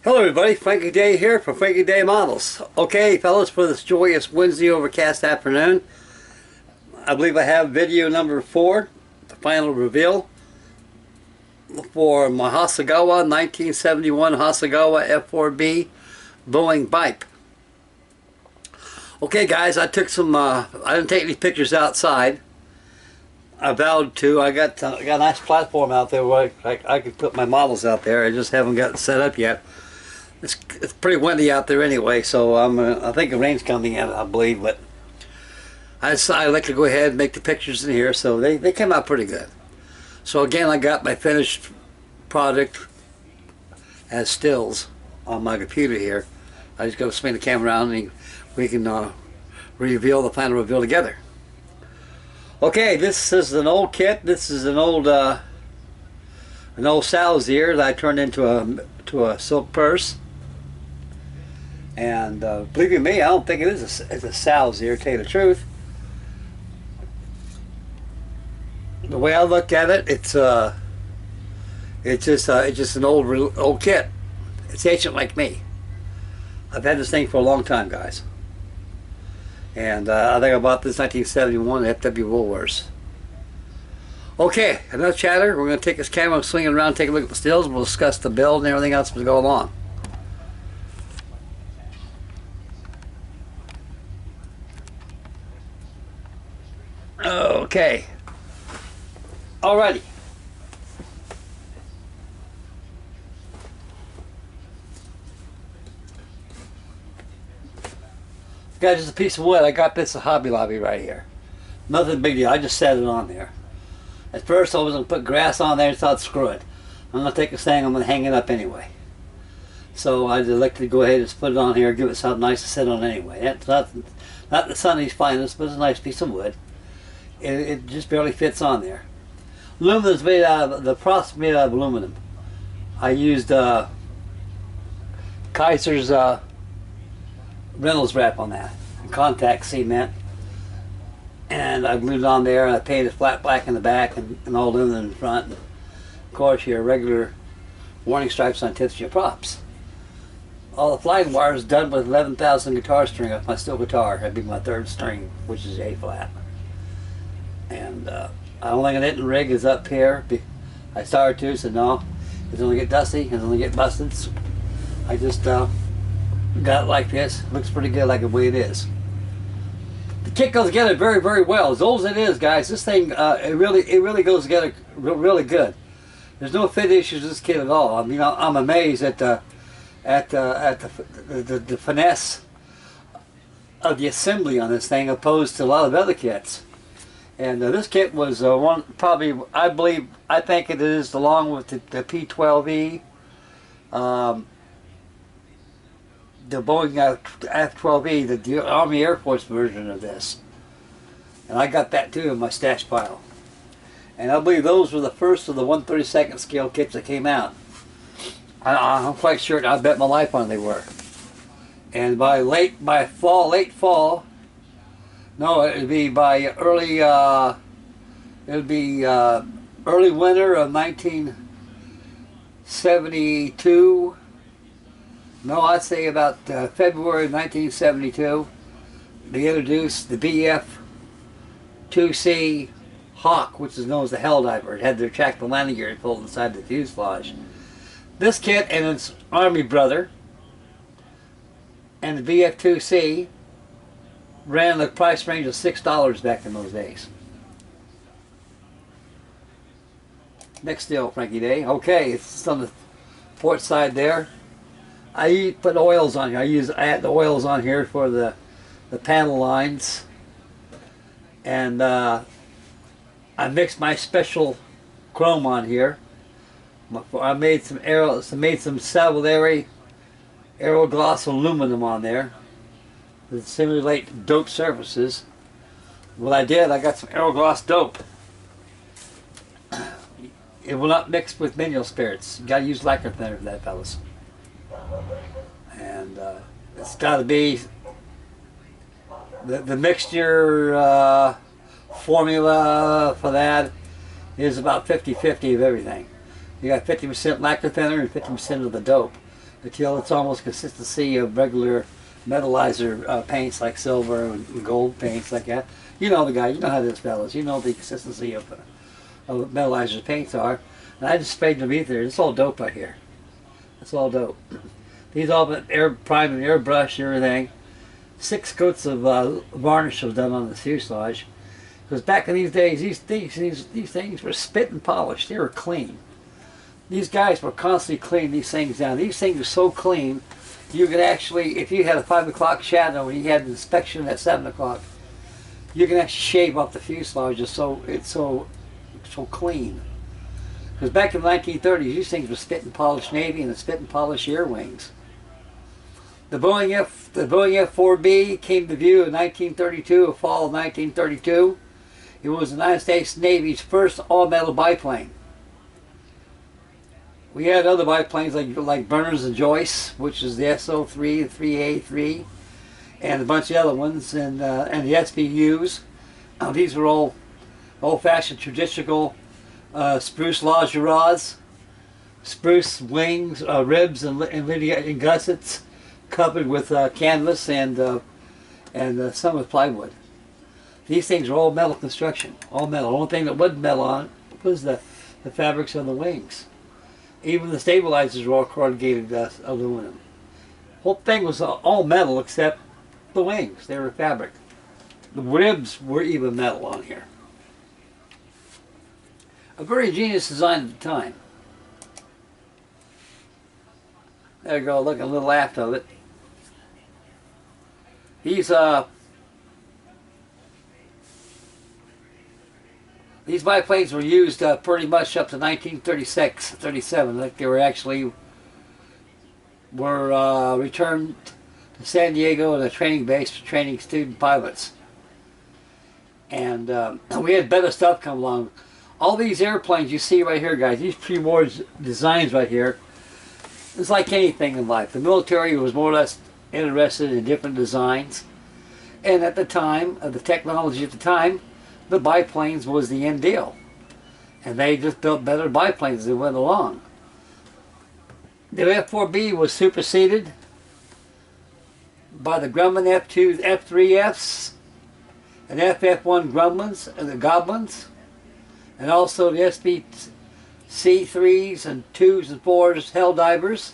Hello everybody, Frankie Day here for Frankie Day Models. Okay fellas, for this joyous Wednesday overcast afternoon, I believe I have video number 4, the final reveal for my Hasegawa 1971 Hasegawa F4-B Boeing Bipe. Okay guys, I took some, I didn't take any pictures outside. I vowed to. I got a nice platform out there where I could put my models out there. I just haven't got it set up yet. It's pretty windy out there anyway, so I think the rain's coming in, I believe, but I decided I'd like to go ahead and make the pictures in here, so they came out pretty good. So again, I got my finished product as stills on my computer here. I just got to swing the camera around and we can reveal the final reveal together. Okay, this is an old kit. This is an old sow's ear that I turned into a silk purse. And believe you me, I don't think it is a sow's ear, to tell you the truth. The way I look at it, it's just an old kit. It's ancient like me. I've had this thing for a long time, guys. And I think I bought this 1971 FW Woolworths. Okay, enough chatter. We're going to take this camera and swing it around, take a look at the stills. We'll discuss the build and everything else as we go along. Okay. Alrighty. Got just a piece of wood. I got this at Hobby Lobby right here. Nothing big deal. I just set it on there. At first I was going to put grass on there and thought, screw it. I'm going to take this thing, I'm going to hang it up anyway. So I elected to go ahead and just put it on here, give it something nice to sit on anyway. It's not the Sunny's finest, but it's a nice piece of wood. It just barely fits on there. Aluminum is made out of, the process made out of aluminum. I used Kaiser's Reynolds wrap on that, and contact cement, and I glued it on there. I painted flat black in the back and all aluminum in the front. And of course, your regular warning stripes on tips of your props. All the flying wire is done with 11,000 guitar string off my steel guitar. That'd be my 3rd string, which is A flat. And I don't think an knitting rig is up here. I started to, said no, it's only get dusty, it's only get busted. So I just got it like this. Looks pretty good like the way it is. The kit goes together very, very well. As old as it is, guys, this thing it really goes together really good. There's no fit issues with this kit at all. I mean, I'm amazed at the finesse of the assembly on this thing, opposed to a lot of other kits. And this kit was one, probably, I think it is, along with the P12E, the Boeing F4-B, the Army Air Force version of this. And I got that too in my stash pile. And I believe those were the first of the 1/32 scale kits that came out. I'm quite sure, I bet my life on they were. And by late fall, no, it'd be by early winter of 1972. No, I'd say about February of 1972. They introduced the BF-2C Hawk, which is known as the Helldiver. It had the retractable landing gear pulled inside the fuselage. This kit and its Army brother and the BF-2C ran the price range of $6 back in those days. Next still, Frankie Day. Okay, it's on the port side there. I put oils on here. I add the oils on here for the panel lines, and I mixed my special chrome on here. I made some Salvadori Aerogloss aluminum on there to simulate dope surfaces. What I did, I got some Aerogloss dope. It will not mix with mineral spirits. You gotta use lacquer thinner for that, fellas. And it's gotta be the mixture formula for that is about 50-50 of everything. You got 50% lacquer thinner and 50% of the dope. until it's almost consistency of regular metallizer paints like silver and gold paints like that. You know the guy, you know how this fellas, you know the consistency of metallizer paints are. And I just sprayed them ether. It's all dope right here. It's all dope. These all been air primed and airbrushed and everything. 6 coats of varnish was done on the fuselage. Because back in these days, these things were spit and polished. They were clean. These guys were constantly cleaning these things down. These things are so clean, you could actually, if you had a 5 o'clock shadow and you had an inspection at 7 o'clock, you can actually shave off the fuselage. It's so clean. Because back in the 1930s, these things were spit and polished Navy and spit and polished air wings. The Boeing F4-B came to view in 1932, fall of 1932. It was the United States Navy's first all-metal biplane. We had other biplanes like Berners and Joyce, which is the SO-3, the 3A-3, and a bunch of other ones, and the SBUs. These were all old-fashioned traditional spruce longerons, spruce wings, ribs, and gussets, covered with canvas and some with plywood. These things are all metal construction, all metal. The only thing that wasn't metal on was the fabrics on the wings. Even the stabilizers were all corrugated aluminum. The whole thing was all metal except the wings. They were fabric. The ribs were even metal on here. A very ingenious design at the time. There you go, looking a little aft of it. These biplanes were used pretty much up to 1936, 37. Like they were returned to San Diego and a training base for training student pilots. And we had better stuff come along. All these airplanes you see right here, guys, these pre-war designs right here, it's like anything in life. The military was more or less interested in different designs. And at the time, the technology at the time, the biplanes was the end deal. And they just built better biplanes as they went along. The F4-B was superseded by the Grumman F2, F3Fs, and FF1 Grumlins, and the Goblins, and also the SBC3s and 2s and 4s Helldivers.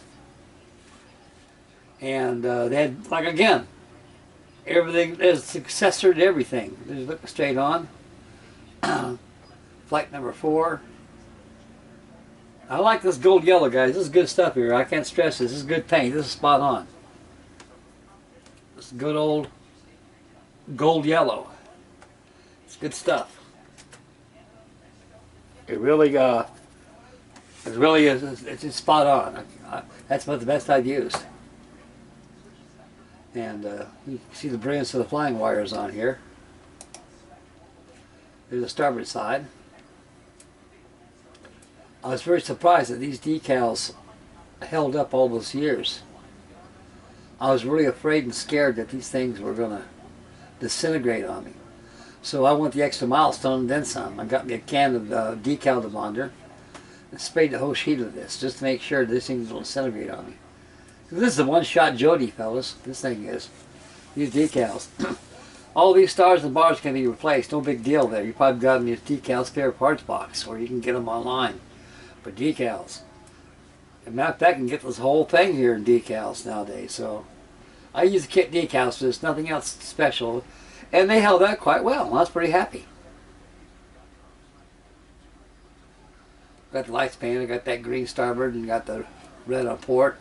And they had, like again, everything, there's a successor to everything. Just look straight on. Flight number 4. I like this gold yellow, guys. This is good stuff here. I can't stress this. This is good paint. This is spot on. This is good old gold yellow. It's good stuff. It really is. It's just spot on. That's about the best I've used. And you can see the brilliance of the flying wires on here. There's the starboard side. I was very surprised that these decals held up all those years. I was really afraid and scared that these things were going to disintegrate on me. So I went the extra milestone and then some. I got me a can of decal bonder and sprayed the whole sheet of this just to make sure this thing will disintegrate on me. This is a one-shot Jody, fellas. This thing is. These decals. All these stars and bars can be replaced. No big deal there. You probably got them in your decal spare parts box, or you can get them online. But decals. As a matter of fact, I can get this whole thing here in decals nowadays. So I use the kit decals for this. Nothing else special. And they held up quite well. I was pretty happy. Got the lights painted. I got that green starboard and got the red on port.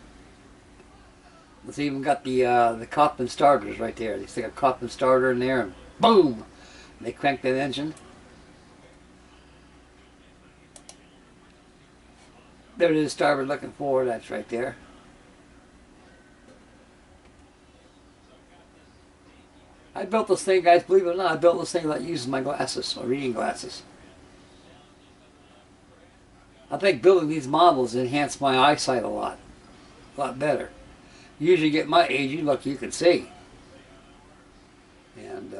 It's even got the Coffin starters right there. They stick a Coffin starter in there and boom! And they crank that engine. There it is, starboard looking forward. That's right there. I built this thing, guys, believe it or not, I built this thing without using my glasses, my reading glasses. I think building these models enhanced my eyesight a lot better. You usually get my age, you look, you can see. And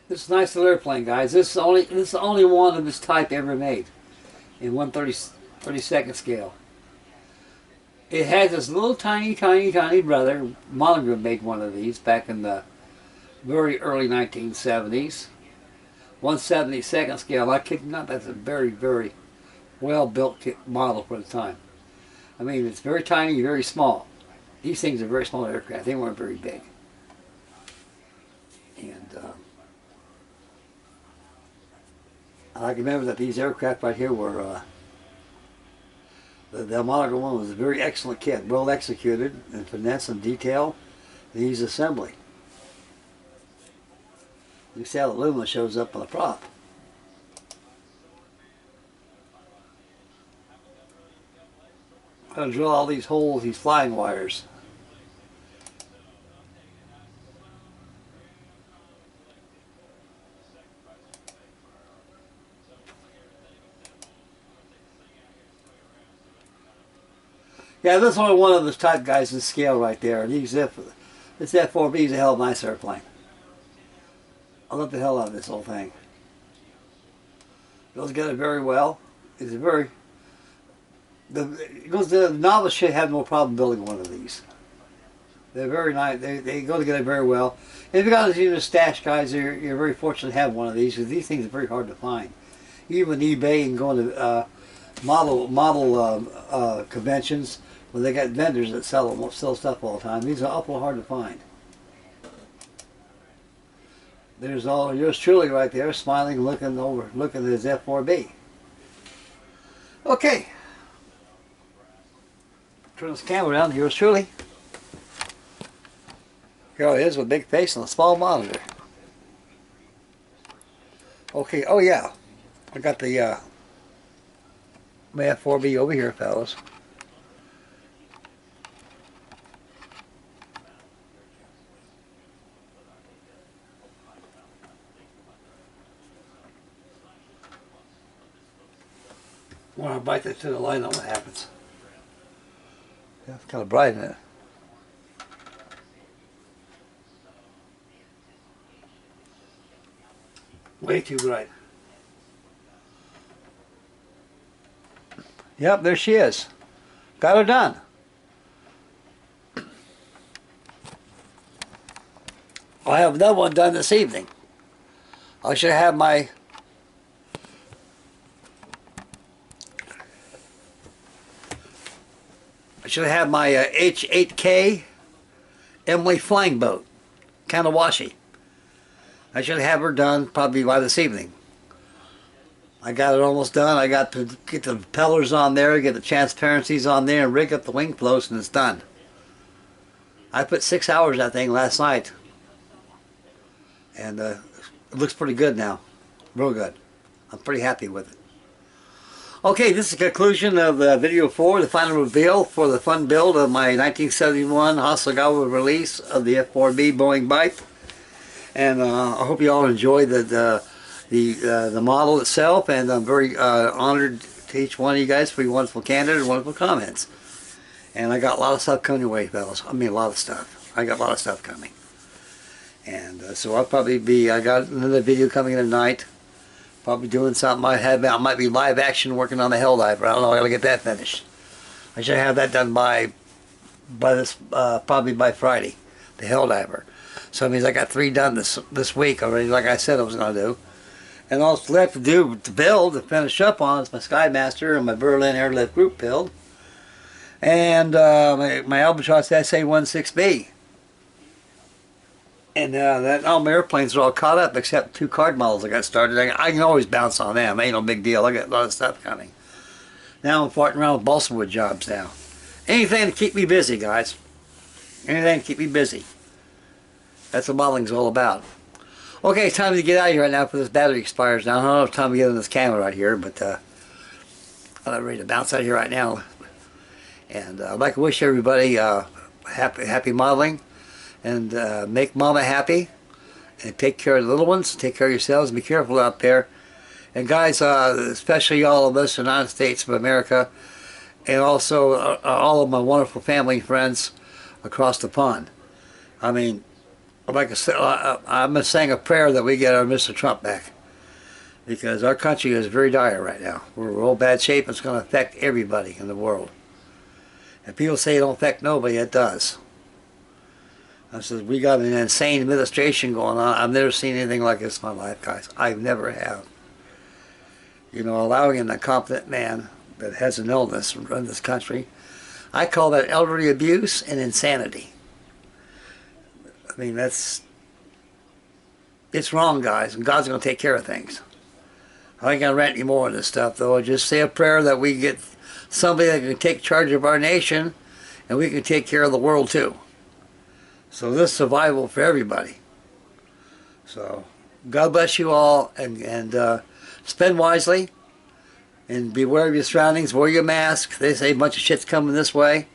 this is a nice little airplane, guys. This is the only one of this type ever made in 1/30 32nd scale. It has this little tiny brother. Monogram made one of these back in the very early 1970s. 172nd scale. I kid you not, that's a very well built model for the time. I mean, it's very tiny, very small. These things are very small aircraft. They weren't very big. And I can remember that these aircraft right here were, the Monogram one was a very excellent kit, well executed in finesse and detail, and easy assembly. You see how the aluminum shows up on the prop. I'm going to drill all these holes, these flying wires. Yeah, this is only one of the type guys in scale right there. This F4-B is a hell of a nice airplane. I love the hell out of this whole thing. Goes together very well. It's a very... The novice should have no problem building one of these. They're very nice. They go together very well. And if you got these stash guys, you're very fortunate to have one of these, because these things are very hard to find. Even eBay and going to model conventions where they got vendors that sell stuff all the time. These are awful hard to find. There's yours truly right there, smiling, looking at his F4-B. Okay. Turn this camera around. Yours truly. Here it is with a big face and a small monitor. Okay. Oh yeah, I got the my F4-B over here, fellas. When I bite that to the light on, what happens? Yeah, it's kind of bright, isn't it? Way too bright. Yep, there she is. Got her done. I have another one done this evening. I should have my H8K Emily flying boat, Kanawashi. I should have her done probably by this evening. I got it almost done. I got to get the propellers on there, get the transparencies on there, and rig up the wing floats, and it's done. I put 6 hours in that thing last night, and it looks pretty good now. Real good. I'm pretty happy with it. Okay, this is the conclusion of video 4, the final reveal for the fun build of my 1971 Hasegawa release of the F4-B Boeing Bipe. And I hope you all enjoyed the model itself, and I'm very honored to each one of you guys for your wonderful candid and wonderful comments. And I got a lot of stuff coming your way, fellas. I mean, a lot of stuff. I got a lot of stuff coming. And so I'll probably be, I got another video coming in tonight. Probably doing something. I might be live action working on the Helldiver. I don't know. I gotta get that finished. I should have that done by this probably by Friday. The Helldiver. So that means I got 3 done this week already, like I said I was gonna do. And all that's left to do to build to finish up on is my Skymaster and my Berlin Airlift Group build, and my Albatross SA-16B. And all my airplanes are all caught up except 2 card models I got started. I can always bounce on them. Ain't no big deal. I got a lot of stuff coming. Now I'm farting around with balsa wood jobs now. Anything to keep me busy, guys. Anything to keep me busy. That's what modeling's all about. Okay, it's time to get out of here right now before this battery expires now. I don't have time to get in this camera right here, but I'm not ready to bounce out of here right now. And I'd like to wish everybody happy modeling. And make mama happy, and take care of the little ones, take care of yourselves, and be careful out there. And guys, especially all of us in the United States of America, and also all of my wonderful family and friends across the pond. I mean, like I said, I'm saying a prayer that we get our Mr. Trump back. because our country is very dire right now. We're in real bad shape. It's going to affect everybody in the world. And people say it don't affect nobody. It does. I said, we got an insane administration going on. I've never seen anything like this in my life, guys. I never have. You know, allowing an incompetent man that has an illness to run this country. I call that elderly abuse and insanity. I mean, it's wrong, guys, and God's going to take care of things. I ain't going to rant any more on this stuff, though. I just say a prayer that we get somebody that can take charge of our nation, and we can take care of the world, too. So this is survival for everybody. So God bless you all, and spend wisely, and beware of your surroundings. Wear your mask. They say a bunch of shit's coming this way.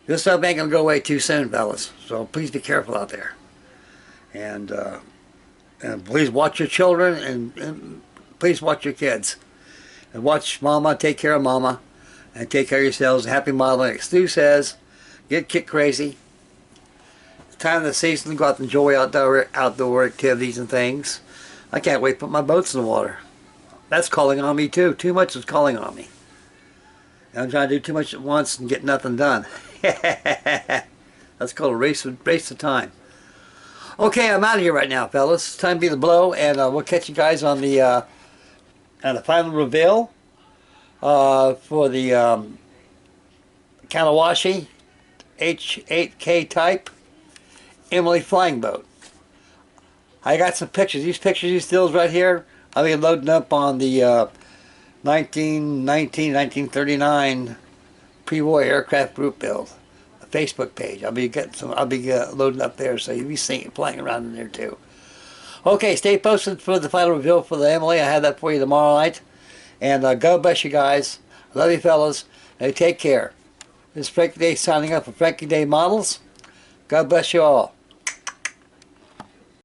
This stuff ain't going to go away too soon, fellas. So please be careful out there. And please watch your children, and please watch your kids. And watch Mama, take care of Mama, and take care of yourselves. Happy modeling. Like Stu says, get kick crazy. It's time of the season to go out and enjoy outdoor activities and things. I can't wait to put my boats in the water. That's calling on me too. Too much is calling on me. And I'm trying to do too much at once and get nothing done. That's called a race of time. Okay, I'm out of here right now, fellas. It's time to be the blow, and we'll catch you guys on the final reveal for the Kanawashi H8K type Emily flying boat. I got some pictures. These stills right here, I'll be loading up on the 1939 pre-war aircraft group build, a Facebook page. I'll be loading up there, so you'll be seeing it playing around in there too. Okay, stay posted for the final reveal for the Emily. I have that for you tomorrow night. And God bless you guys. I love you fellas. Hey, take care. This is Frankie Day signing up for Frankie Day Models. God bless you all.